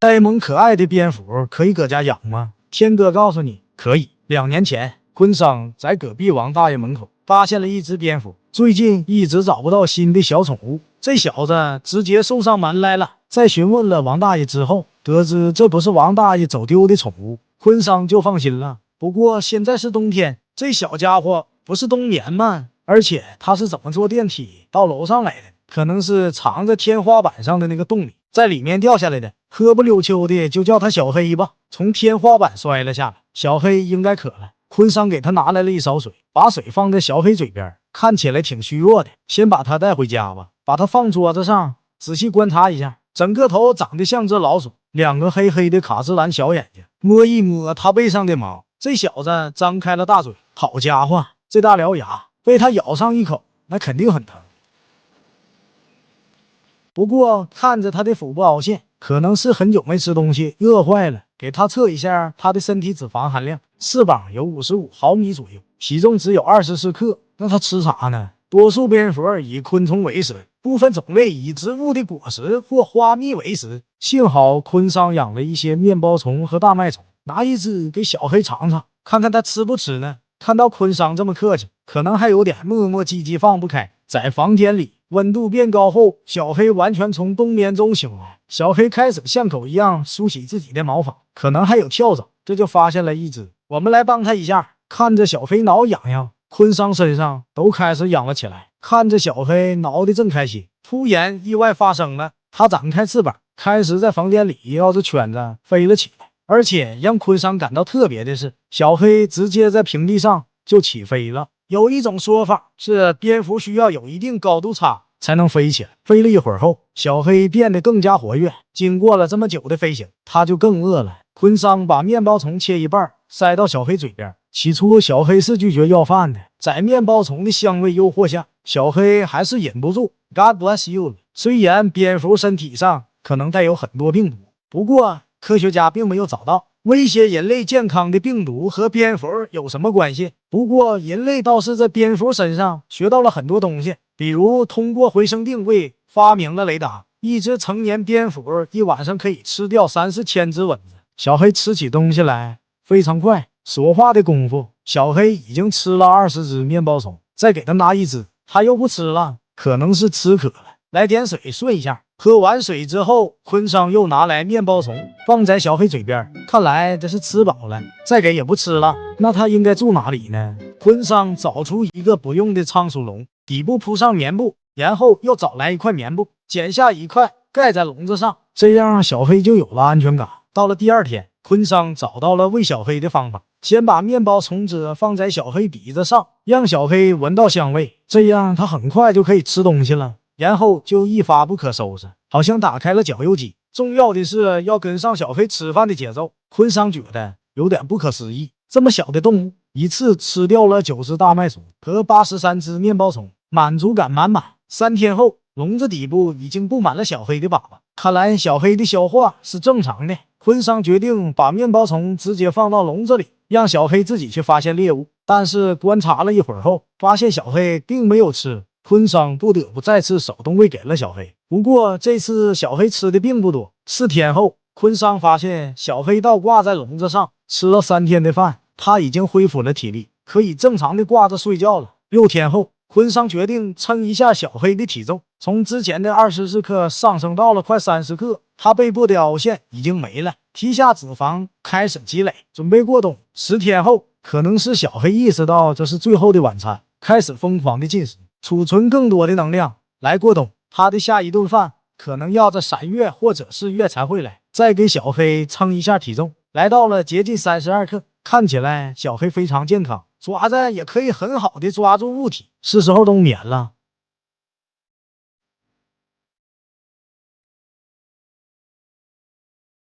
呆萌可爱的蝙蝠可以搁家养吗？天哥告诉你，可以。2年前，坤桑在隔壁王大爷门口发现了一只蝙蝠，最近一直找不到新的小宠物，这小子直接送上门来了。在询问了王大爷之后，得知这不是王大爷走丢的宠物，坤桑就放心了。不过现在是冬天，这小家伙不是冬眠吗？而且他是怎么坐电梯到楼上来的？可能是藏在天花板上的那个洞里，在里面掉下来的。喝不溜秋的就叫他小黑吧。从天花板摔了下来，小黑应该渴了。坤桑给他拿来了一勺水，把水放在小黑嘴边，看起来挺虚弱的。先把他带回家吧，把他放桌子上，仔细观察一下。整个头长得像只老鼠，2个黑黑的卡姿兰小眼睛。摸一摸他背上的毛，这小子张开了大嘴。好家伙，这大獠牙被他咬上一口，那肯定很疼。不过看着他的腹部凹陷，可能是很久没吃东西，饿坏了。给他测一下他的身体脂肪含量，翅膀有55毫米左右，体重只有24克。那他吃啥呢？多数蝙蝠以昆虫为食，部分种类以植物的果实或花蜜为食。幸好坤桑养了一些面包虫和大麦虫，拿一只给小黑尝尝，看看他吃不吃呢。看到坤桑这么客气，可能还有点磨磨唧唧放不开。在房间里，温度变高后，小黑完全从冬眠中醒来。小黑开始像狗一样梳洗自己的毛发，可能还有跳蚤，这就发现了一只。我们来帮他一下。看着小黑挠痒痒，坤桑身上都开始痒了起来。看着小黑挠得正开心，突然意外发生了，他展开翅膀，开始在房间里绕着圈子飞了起来。而且让坤桑感到特别的是，小黑直接在平地上就起飞了。有一种说法是，蝙蝠需要有一定高度差才能飞起来。飞了一会儿后，小黑变得更加活跃。经过了这么久的飞行，他就更饿了。坤桑把面包虫切一半，塞到小黑嘴边。起初，小黑是拒绝要饭的，在面包虫的香味诱惑下，小黑还是忍不住 God bless you 了。虽然蝙蝠身体上可能带有很多病毒，不过科学家并没有找到威胁人类健康的病毒和蝙蝠有什么关系。不过人类倒是在蝙蝠身上学到了很多东西，比如通过回声定位发明了雷达。一只成年蝙蝠一晚上可以吃掉30千只蚊子。小黑吃起东西来非常快，说话的功夫，小黑已经吃了20只面包虫。再给他拿一只，他又不吃了，可能是吃渴了。来点水顺一下。喝完水之后，坤桑又拿来面包虫放在小黑嘴边，看来这是吃饱了，再给也不吃了。那他应该住哪里呢？坤桑找出一个不用的仓鼠笼，底部铺上棉布，然后又找来一块棉布，剪下一块盖在笼子上，这样小黑就有了安全感。到了第2天，坤桑找到了喂小黑的方法，先把面包虫子放在小黑鼻子上，让小黑闻到香味，这样他很快就可以吃东西了。然后就一发不可收拾，好像打开了绞肉机。重要的是要跟上小黑吃饭的节奏。坤桑觉得有点不可思议，这么小的动物一次吃掉了9只大麦虫和83只面包虫，满足感满满。3天后，笼子底部已经布满了小黑的粑粑，看来小黑的消化是正常的。坤桑决定把面包虫直接放到笼子里，让小黑自己去发现猎物。但是观察了一会儿后，发现小黑并没有吃。坤桑不得不再次手动喂给了小黑，不过这次小黑吃的并不多。4天后，坤桑发现小黑倒挂在笼子上，吃了3天的饭，他已经恢复了体力，可以正常的挂着睡觉了。6天后，坤桑决定称一下小黑的体重，从之前的24克上升到了快30克。他背部的凹陷已经没了，皮下脂肪开始积累，准备过冬。10天后，可能是小黑意识到这是最后的晚餐，开始疯狂的进食，储存更多的能量来过冬。他的下一顿饭可能要在3月或者4月才会来。再给小黑称一下体重，来到了接近32克，看起来小黑非常健康，爪子也可以很好的抓住物体，是时候冬眠了。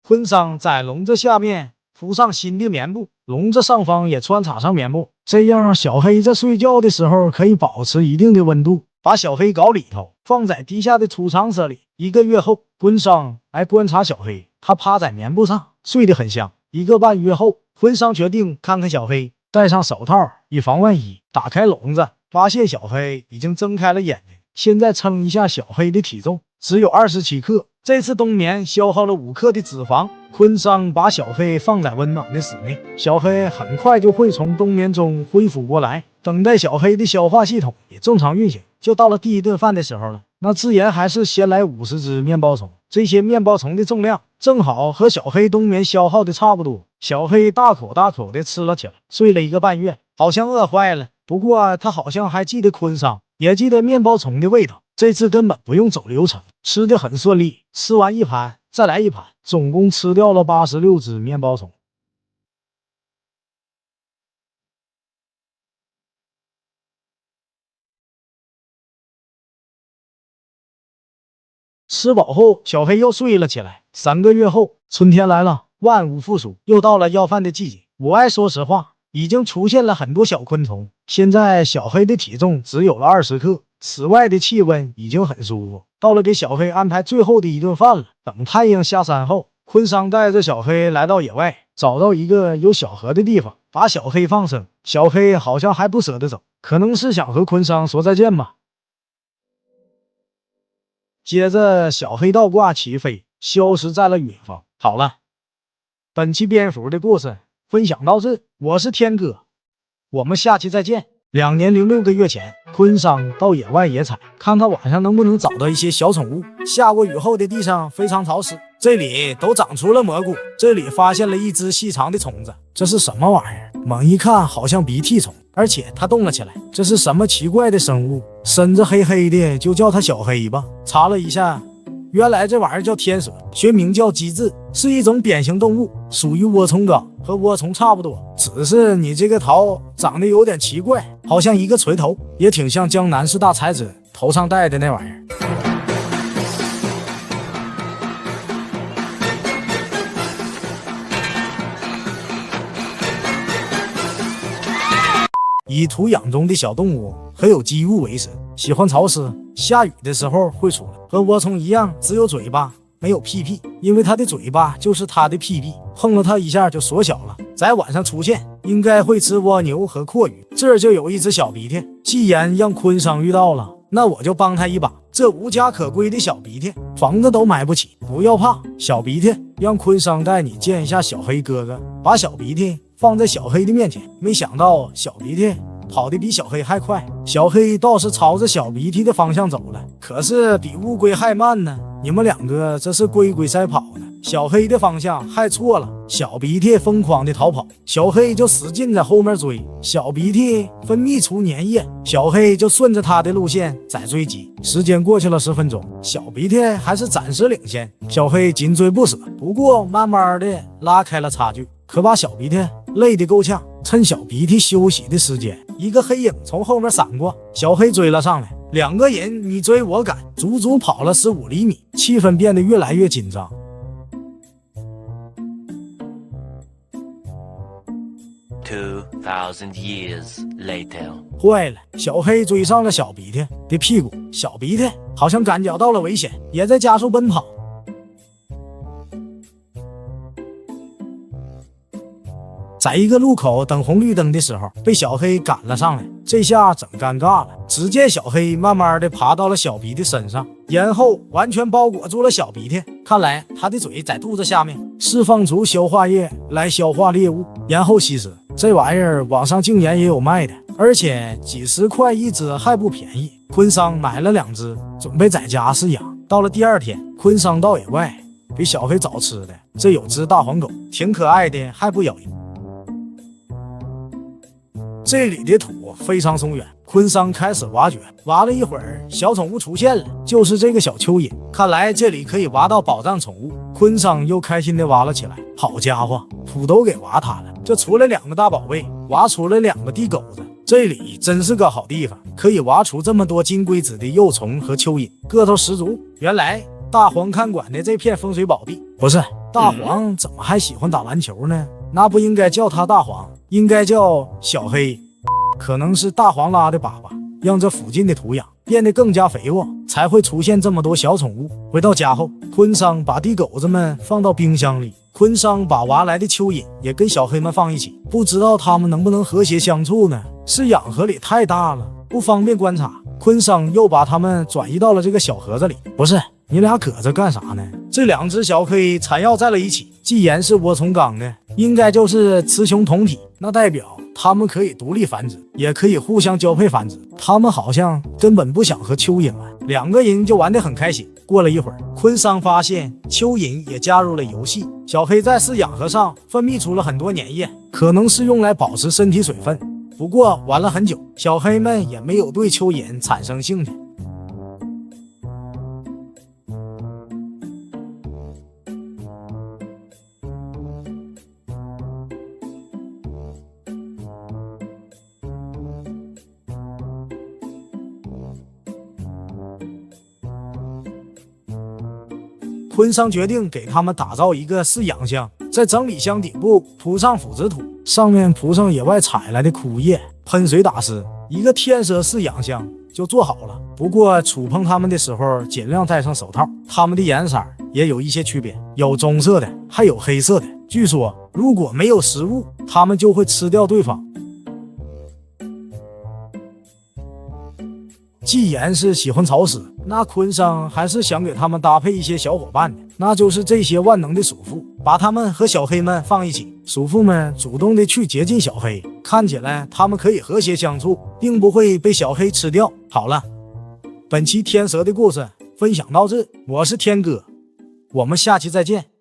坤桑在笼子下面铺上新的棉布，笼子上方也穿插上棉布，这样小黑在睡觉的时候可以保持一定的温度。把小黑搞里头，放在地下的储藏室里。1个月后，坤桑来观察小黑，他趴在棉布上睡得很香。1个半月后，坤桑决定看看小黑，戴上手套以防万一。打开笼子，发现小黑已经睁开了眼睛，现在称一下小黑的体重，只有27克。这次冬眠消耗了5克的脂肪。昆桑把小黑放在温暖的室内，小黑很快就会从冬眠中恢复过来。等待小黑的消化系统也正常运行，就到了第一顿饭的时候了。那自然还是先来50只面包虫，这些面包虫的重量正好和小黑冬眠消耗的差不多。小黑大口大口的吃了起来，睡了1个半月，好像饿坏了。不过他好像还记得昆桑，也记得面包虫的味道。这次根本不用走流程，吃得很顺利。吃完1盘，再来1盘，总共吃掉了86只面包虫。吃饱后，小黑又睡了起来。3个月后，春天来了，万物复苏，又到了要饭的季节。我爱说实话，已经出现了很多小昆虫。现在小黑的体重只有了20克，室外的气温已经很舒服。到了给小黑安排最后的一顿饭了。等太阳下山后，昆桑带着小黑来到野外，找到一个有小河的地方，把小黑放生。小黑好像还不舍得走，可能是想和昆桑说再见吧。接着，小黑倒挂起飞，消失在了远方。好了，本期蝙蝠的故事分享到这，我是天哥，我们下期再见。2年零6个月前，昆桑到野外野采，看他晚上能不能找到一些小宠物。下过雨后的地上非常潮湿，这里都长出了蘑菇。这里发现了一只细长的虫子，这是什么玩意儿？猛一看好像鼻涕虫，而且它动了起来。这是什么奇怪的生物？身子黑黑的，就叫它小黑吧。查了一下，原来这玩意儿叫天蛇，学名叫鸡雉，是一种扁形动物，属于涡虫纲，和涡虫差不多。只是你这个头长得有点奇怪，好像一个锤头，也挺像江南四大才子头上戴的那玩意儿。以土养中的小动物很有机物为食，喜欢潮湿，下雨的时候会出来。和涡虫一样，只有嘴巴没有屁屁，因为它的嘴巴就是它的屁屁，碰了它一下就缩小了。在晚上出现，应该会吃蜗牛和阔鱼。这儿就有一只小鼻涕，既然让昆桑遇到了，那我就帮他一把。这无家可归的小鼻涕，房子都买不起。不要怕，小鼻涕，让昆桑带你见一下小黑哥哥。把小鼻涕放在小黑的面前，没想到小鼻涕跑得比小黑还快。小黑倒是朝着小鼻涕的方向走了，可是比乌龟还慢呢。你们2个这是龟龟赛跑呢。小黑的方向还错了，小鼻涕疯狂的逃跑，小黑就使劲在后面追。小鼻涕分泌出粘液，小黑就顺着他的路线在追击。时间过去了10分钟，小鼻涕还是暂时领先，小黑紧追不舍，不过慢慢的拉开了差距，可把小鼻涕累得够呛。趁小鼻涕休息的时间，一个黑影从后面闪过，小黑追了上来，2个人你追我赶，足足跑了15厘米，气氛变得越来越紧张。2,000 years later， 坏了，小黑追上了小鼻涕的屁股，小鼻涕好像感觉到了危险，也在加速奔跑。在一个路口等红绿灯的时候，被小黑赶了上来，这下整尴尬了。只见小黑慢慢的爬到了小鼻涕身上，然后完全包裹住了小鼻涕。看来他的嘴在肚子下面，释放出消化液来消化猎物，然后吸食。这玩意儿网上竟然也有卖的，而且几十块一只还不便宜。昆桑买了2只，准备在家饲养。到了第2天，昆桑到野外给小黑找吃的，这有只大黄狗，挺可爱的，还不咬人。这里的土非常松软，昆桑开始挖掘，挖了一会儿，小宠物出现了，就是这个小蚯蚓。看来这里可以挖到宝藏宠物，昆桑又开心的挖了起来。好家伙，土都给挖塌了，这出来2个大宝贝，挖出来2个地狗子。这里真是个好地方，可以挖出这么多金龟子的幼虫和蚯蚓，个头十足。原来大黄看管的这片风水宝地，不是大黄怎么还喜欢打篮球呢？那不应该叫他大黄，应该叫小黑。可能是大黄拉的粑粑，让这附近的土壤变得更加肥沃，才会出现这么多小宠物。回到家后，昆桑把地狗子们放到冰箱里，昆桑把挖来的蚯蚓也跟小黑们放一起，不知道他们能不能和谐相处呢？是养河里太大了，不方便观察。昆桑又把他们转移到了这个小盒子里。不是，你俩搁这干啥呢？这两只小黑缠绕在了一起，既然是涡虫纲的，应该就是雌雄同体，那代表它们可以独立繁殖，也可以互相交配繁殖。它们好像根本不想和蚯蚓玩，两个人就玩得很开心。过了一会儿，昆桑发现蚯蚓也加入了游戏。小黑在饲养盒上分泌出了很多粘液，可能是用来保持身体水分。不过玩了很久，小黑们也没有对蚯蚓产生兴趣。昆桑决定给他们打造一个饲养箱，在整理箱顶部铺上腐殖土，上面铺上野外采来的枯叶，喷水打湿，一个天蛇饲养箱就做好了。不过触碰它们的时候尽量戴上手套，它们的颜色也有一些区别，有棕色的，还有黑色的。据说如果没有食物，它们就会吃掉对方。既然是喜欢草食，那昆桑还是想给他们搭配一些小伙伴的，那就是这些万能的鼠妇，把他们和小黑们放一起。鼠妇们主动的去接近小黑，看起来他们可以和谐相处，并不会被小黑吃掉。好了，本期天蛇的故事分享到这，我是天哥，我们下期再见。